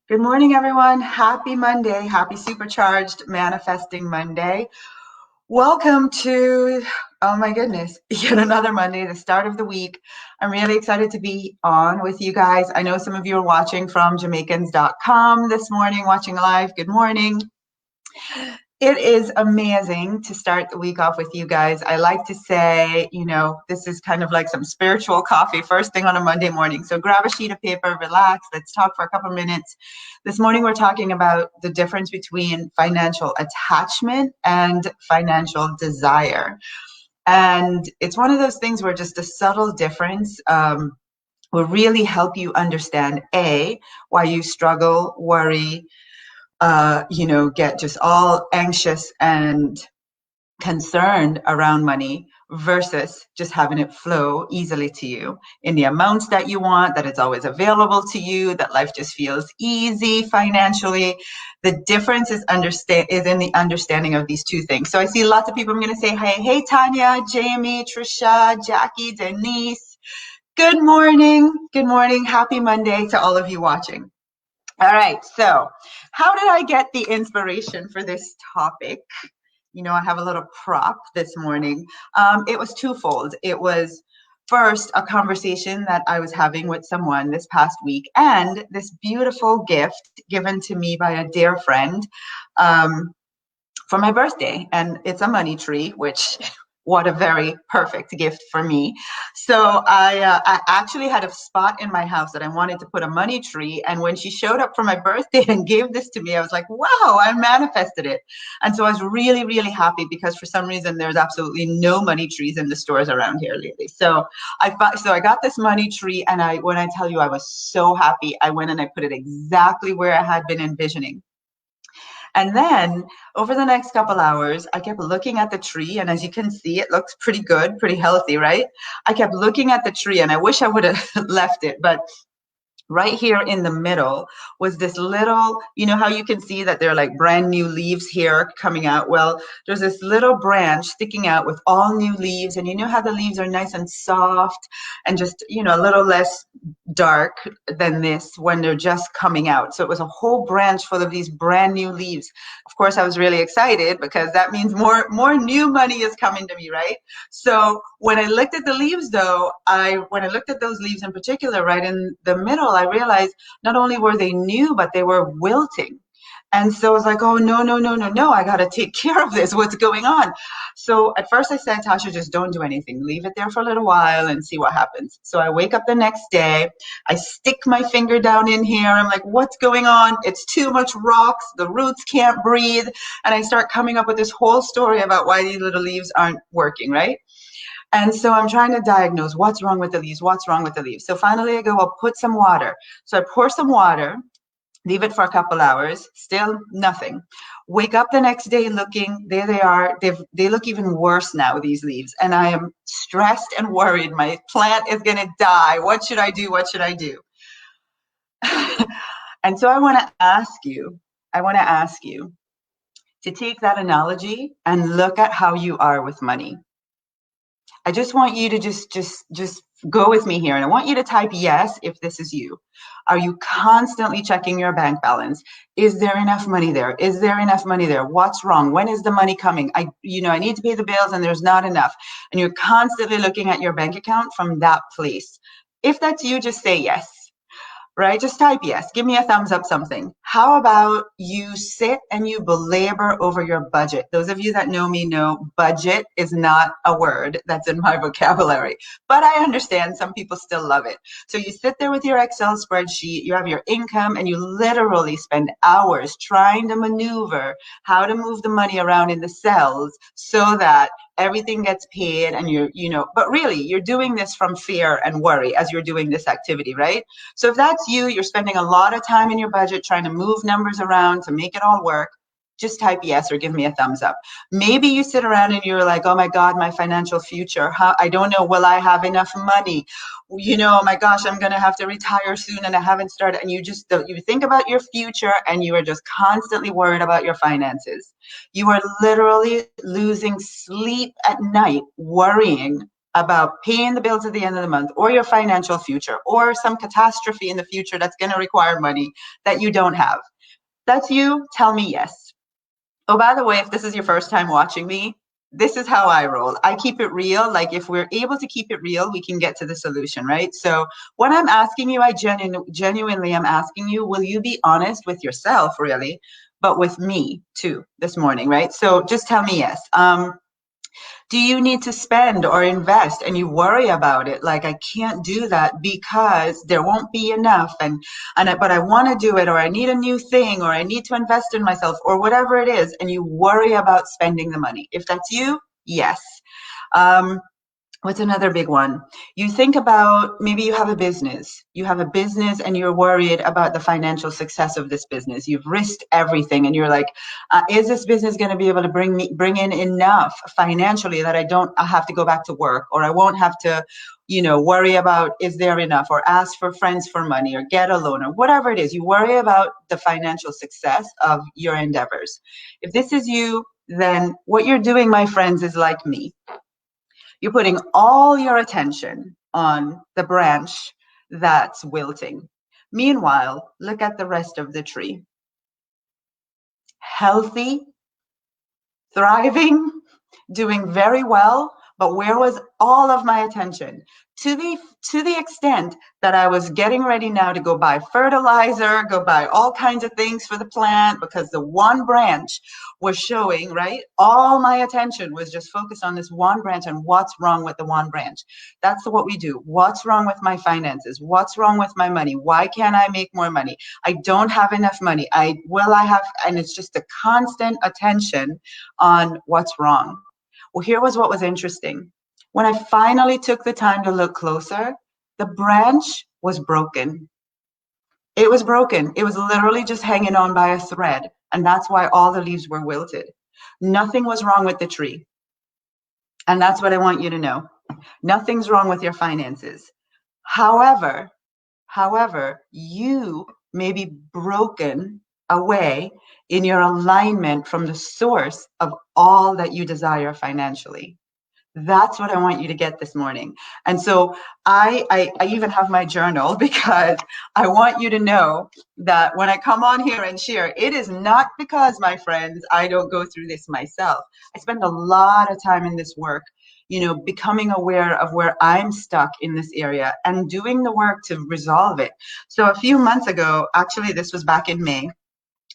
Good morning, everyone. Happy Monday. Happy supercharged manifesting Monday. Welcome to, oh my goodness, yet another Monday, the start of the week. I'm really excited to be on with you guys. I know some of you are watching from Jamaicans.com this morning, watching live. Good morning. It is amazing to start the week off with you guys. I like to say, this is kind of like some spiritual coffee first thing on a Monday morning. So grab a sheet of paper, relax, let's talk for a couple minutes. This morning, we're talking about the difference between financial attachment and financial desire. And it's one of those things where just a subtle difference will really help you understand, A, why you struggle, worry, get just all anxious and concerned around money versus just having it flow easily to you in the amounts that you want, that it's always available to you, that life just feels easy financially. The difference is in the understanding of these two things. So I see lots of people. I'm going to say, hey, Tanya, Jamie, Trisha, Jackie, Denise. Good morning. Good morning. Happy Monday to all of you watching. All right, so how did I get the inspiration for this topic? I have a little prop this morning. It was twofold. It was first a conversation that I was having with someone this past week, and this beautiful gift given to me by a dear friend for my birthday. And it's a money tree, which what a very perfect gift for me. So I actually had a spot in my house that I wanted to put a money tree. And when she showed up for my birthday and gave this to me, I was like, wow, I manifested it. And so I was really, really happy because for some reason, there's absolutely no money trees in the stores around here lately. So I got this money tree. And when I tell you I was so happy, I went and I put it exactly where I had been envisioning. And then over the next couple hours, I kept looking at the tree. And as you can see, it looks pretty good, pretty healthy, right? I kept looking at the tree and I wish I would have left it, but right here in the middle was this little, how you can see that there are like brand new leaves here coming out. Well, there's this little branch sticking out with all new leaves. And you know how the leaves are nice and soft and just, a little less dark than this when they're just coming out. So it was a whole branch full of these brand new leaves. Of course, I was really excited because that means more new money is coming to me, right? So when I looked at the leaves, though, when I looked at those leaves in particular, right in the middle, I realized not only were they new, but they were wilting. And so I was like, oh, no, I got to take care of this. What's going on? So at first I said, Tasha, just don't do anything. Leave it there for a little while and see what happens. So I wake up the next day. I stick my finger down in here. I'm like, what's going on? It's too much rocks. The roots can't breathe. And I start coming up with this whole story about why these little leaves aren't working, right? And so I'm trying to diagnose what's wrong with the leaves, what's wrong with the leaves. So finally I go, well, put some water. So I pour some water, leave it for a couple hours, still nothing. Wake up the next day looking, there they are. They look even worse now, these leaves. And I am stressed and worried. My plant is going to die. What should I do? What should I do? And so I want to ask you to take that analogy and look at how you are with money. I just want you to just go with me here. And I want you to type yes if this is you. Are you constantly checking your bank balance? Is there enough money there? Is there enough money there? What's wrong? When is the money coming? I need to pay the bills and there's not enough. And you're constantly looking at your bank account from that place. If that's you, just say yes. Right? Just type yes. Give me a thumbs up, something. How about you sit and you belabor over your budget? Those of you that know me know budget is not a word that's in my vocabulary, but I understand some people still love it. So you sit there with your Excel spreadsheet, you have your income, and you literally spend hours trying to maneuver how to move the money around in the cells so that everything gets paid and but really you're doing this from fear and worry as you're doing this activity, right? So if that's you, you're spending a lot of time in your budget trying to move numbers around to make it all work, just type yes or give me a thumbs up. Maybe you sit around and you're like, oh my God, my financial future. I don't know, will I have enough money? Oh my gosh, I'm going to have to retire soon and I haven't started. And you think about your future and you are just constantly worried about your finances. You are literally losing sleep at night worrying about paying the bills at the end of the month, or your financial future, or some catastrophe in the future that's going to require money that you don't have. That's you. Tell me yes. Oh, by the way, if this is your first time watching me, this is how I roll. I keep it real. Like, if we're able to keep it real, we can get to the solution, right? So when I'm asking you, I genuinely am asking you, will you be honest with yourself, really, but with me too this morning, right? So just tell me yes. Do you need to spend or invest and you worry about it? Like, I can't do that because there won't be enough, but I want to do it, or I need a new thing, or I need to invest in myself, or whatever it is, and you worry about spending the money. If that's you, yes. What's another big one? You think about, maybe you have a business. You have a business and you're worried about the financial success of this business. You've risked everything and you're like, is this business going to be able to bring in enough financially that I have to go back to work, or I won't have to, worry about, is there enough, or ask for friends for money, or get a loan, or whatever it is. You worry about the financial success of your endeavors. If this is you, then what you're doing, my friends, is like me. You're putting all your attention on the branch that's wilting. Meanwhile, look at the rest of the tree. Healthy, thriving, doing very well, but where was all of my attention? To the extent that I was getting ready now to go buy fertilizer, go buy all kinds of things for the plant, because the one branch was showing, right? All my attention was just focused on this one branch and what's wrong with the one branch. That's what we do. What's wrong with my finances? What's wrong with my money? Why can't I make more money? I don't have enough money. And it's just a constant attention on what's wrong. Well, here was what was interesting. When I finally took the time to look closer, the branch was broken. It was broken. It was literally just hanging on by a thread. And that's why all the leaves were wilted. Nothing was wrong with the tree. And that's what I want you to know. Nothing's wrong with your finances. However, you may be broken away in your alignment from the source of all that you desire financially. That's what I want you to get this morning. And so I even have my journal, because I want you to know that when I come on here and share, it is not because, my friends, I don't go through this myself. I spend a lot of time in this work, becoming aware of where I'm stuck in this area and doing the work to resolve it. So a few months ago, actually, this was back in May,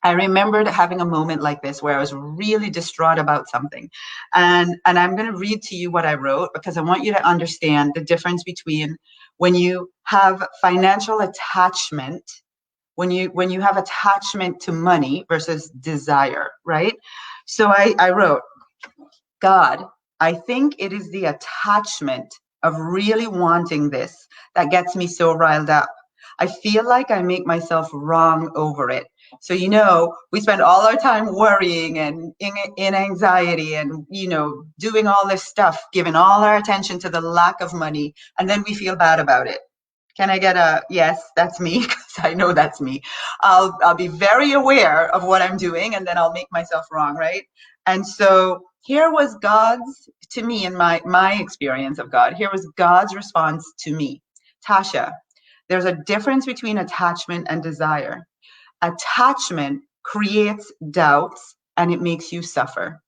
I remembered having a moment like this where I was really distraught about something. And I'm going to read to you what I wrote, because I want you to understand the difference between when you have financial attachment, when you have attachment to money versus desire, right? So I wrote, God, I think it is the attachment of really wanting this that gets me so riled up. I feel like I make myself wrong over it. So, we spend all our time worrying and in anxiety and, doing all this stuff, giving all our attention to the lack of money, and then we feel bad about it. Can I get a yes? That's me, because I know that's me. I'll be very aware of what I'm doing, and then I'll make myself wrong, right? And so here was to me, in my experience of God, here was God's response to me. Tasha, there's a difference between attachment and desire. Attachment creates doubts and it makes you suffer.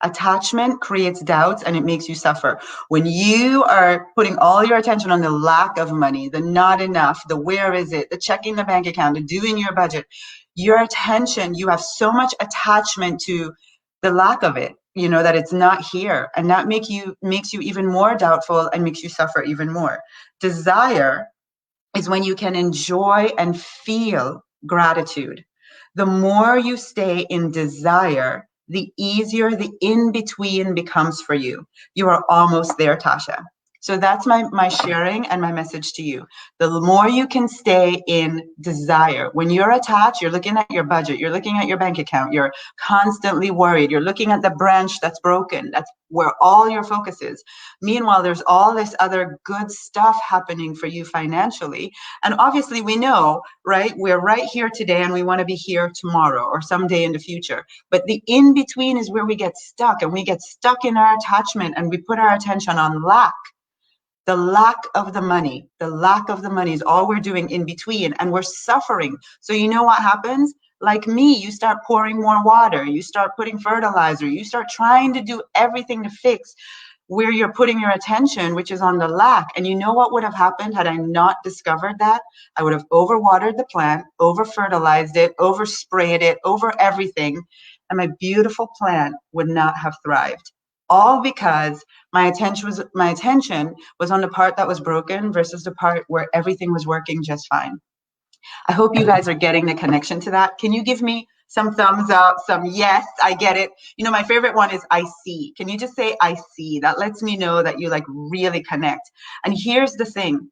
Attachment creates doubts and it makes you suffer. When you are putting all your attention on the lack of money, the not enough, the where is it, the checking the bank account, the doing your budget, your attention, you have so much attachment to the lack of it, that it's not here. And that makes you even more doubtful and makes you suffer even more. Desire is when you can enjoy and feel gratitude. The more you stay in desire, the easier the in-between becomes for you. You are almost there, Tasha. So that's my sharing and my message to you. The more you can stay in desire. When you're attached, you're looking at your budget, you're looking at your bank account, you're constantly worried, you're looking at the branch that's broken. That's where all your focus is. Meanwhile, there's all this other good stuff happening for you financially. And obviously we know, right? We're right here today and we want to be here tomorrow or someday in the future. But the in-between is where we get stuck, and we get stuck in our attachment and we put our attention on lack The lack of the money, is all we're doing in between, and we're suffering. So you know what happens? Like me, you start pouring more water, you start putting fertilizer, you start trying to do everything to fix where you're putting your attention, which is on the lack. And you know what would have happened had I not discovered that? I would have overwatered the plant, over fertilized it, oversprayed it, over everything, and my beautiful plant would not have thrived. All because my attention was on the part that was broken versus the part where everything was working just fine. I hope you guys are getting the connection to that. Can you give me some thumbs up, some yes, I get it. You know, my favorite one is I see. Can you just say I see? That lets me know that you like really connect. And here's the thing.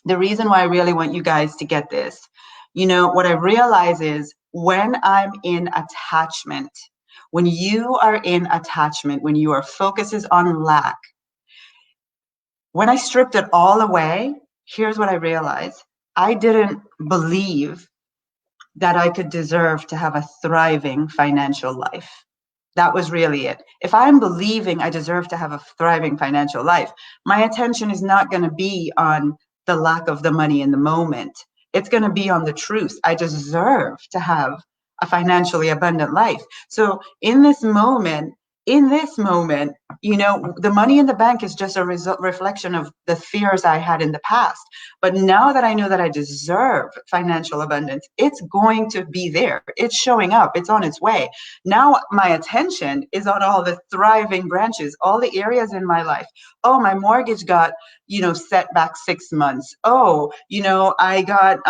The reason why I really want you guys to get this, you know, what I realize is when I'm in attachment, when you are in attachment, when your focus is on lack, when I stripped it all away, here's what I realized. I didn't believe that I could deserve to have a thriving financial life. That was really it. If I'm believing I deserve to have a thriving financial life, my attention is not going to be on the lack of the money in the moment. It's going to be on the truth. I deserve to have a financially abundant life. So in this moment, you know, the money in the bank is just a reflection of the fears I had in the past. But now that I know that I deserve financial abundance, it's going to be there. It's showing up. It's on its way. Now my attention is on all the thriving branches, all the areas in my life. Oh, my mortgage got, you know, set back 6 months. Oh, you know, I got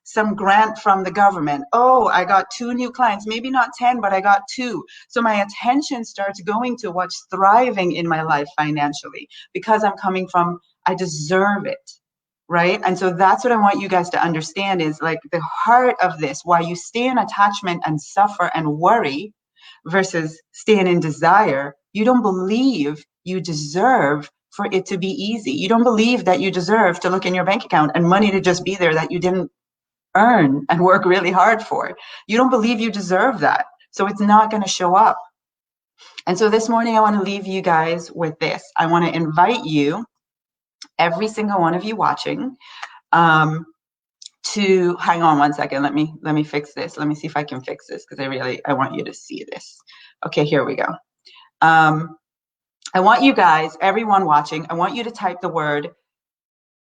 some grant from the government. Oh, I got 2 new clients, maybe not 10, but I got 2. So my attention starts going to what's thriving in my life financially because I'm coming from, I deserve it, right? And so that's what I want you guys to understand is like the heart of this, why you stay in attachment and suffer and worry versus staying in desire. You don't believe you deserve for it to be easy. You don't believe that you deserve to look in your bank account and money to just be there that you didn't earn and work really hard for. You don't believe you deserve that. So it's not going to show up. And so this morning, I want to leave you guys with this. I want to invite you, every single one of you watching, to hang on one second. Let me fix this. Let me see if I can fix this because I want you to see this. Okay, here we go. I want you guys, everyone watching, I want you to type the word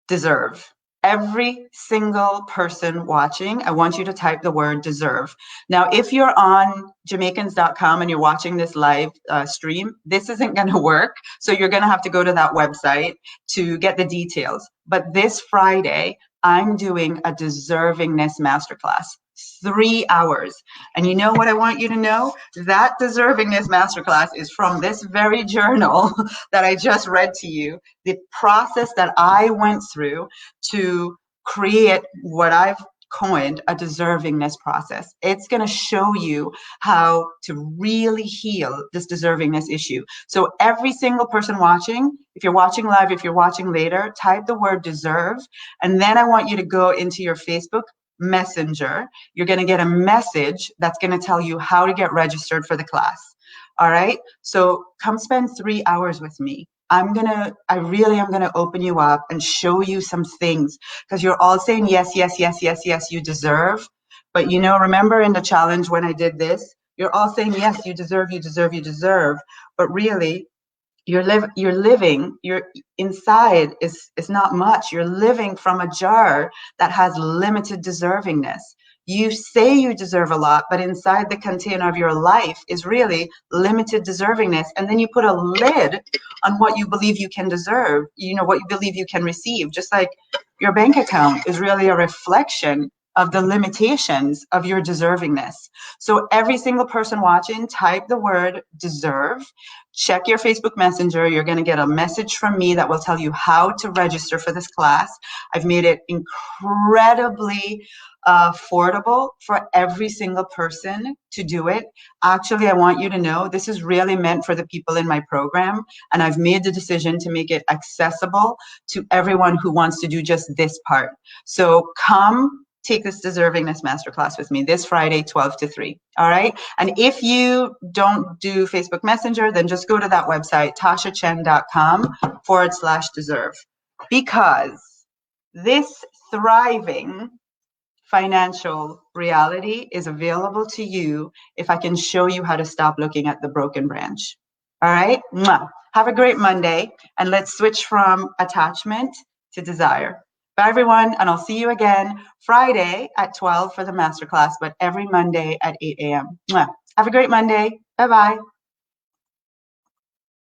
deserve. Every single person watching, I want you to type the word deserve. Now, if you're on Jamaicans.com and you're watching this live stream, this isn't going to work. So you're going to have to go to that website to get the details. But this Friday, I'm doing a deservingness masterclass. 3 hours. And you know what I want you to know? That deservingness masterclass is from this very journal that I just read to you. The process that I went through to create what I've coined a deservingness process. It's going to show you how to really heal this deservingness issue. So every single person watching, if you're watching live, if you're watching later, type the word deserve. And then I want you to go into your Facebook Messenger. You're going to get a message that's going to tell you how to get registered for the class. All right. So come spend 3 hours with me. I really am going to open you up and show you some things because you're all saying yes, yes, yes, yes, yes, you deserve. But you know, remember in the challenge when I did this, you're all saying yes, you deserve, you deserve, you deserve. But really, you're inside is not much. You're living from a jar that has limited deservingness. You say you deserve a lot, but inside the container of your life is really limited deservingness. And then you put a lid on what you believe you can deserve, you know, what you believe you can receive. Just like your bank account is really a reflection of the limitations of your deservingness. So every single person watching, type the word deserve, check your Facebook Messenger. You're going to get a message from me that will tell you how to register for this class. I've made it incredibly affordable for every single person to do it. Actually, I want you to know this is really meant for the people in my program, and I've made the decision to make it accessible to everyone who wants to do just this part. So come take this deservingness masterclass with me this Friday, 12 to 3. All right. And if you don't do Facebook Messenger, then just go to that website, tashachen.com/deserve, because this thriving financial reality is available to you if I can show you how to stop looking at the broken branch. All right. Mwah. Have a great Monday, and let's switch from attachment to desire. Bye, everyone, and I'll see you again Friday at 12 for the masterclass, but every Monday at 8 a.m. Mwah. Have a great Monday. Bye-bye.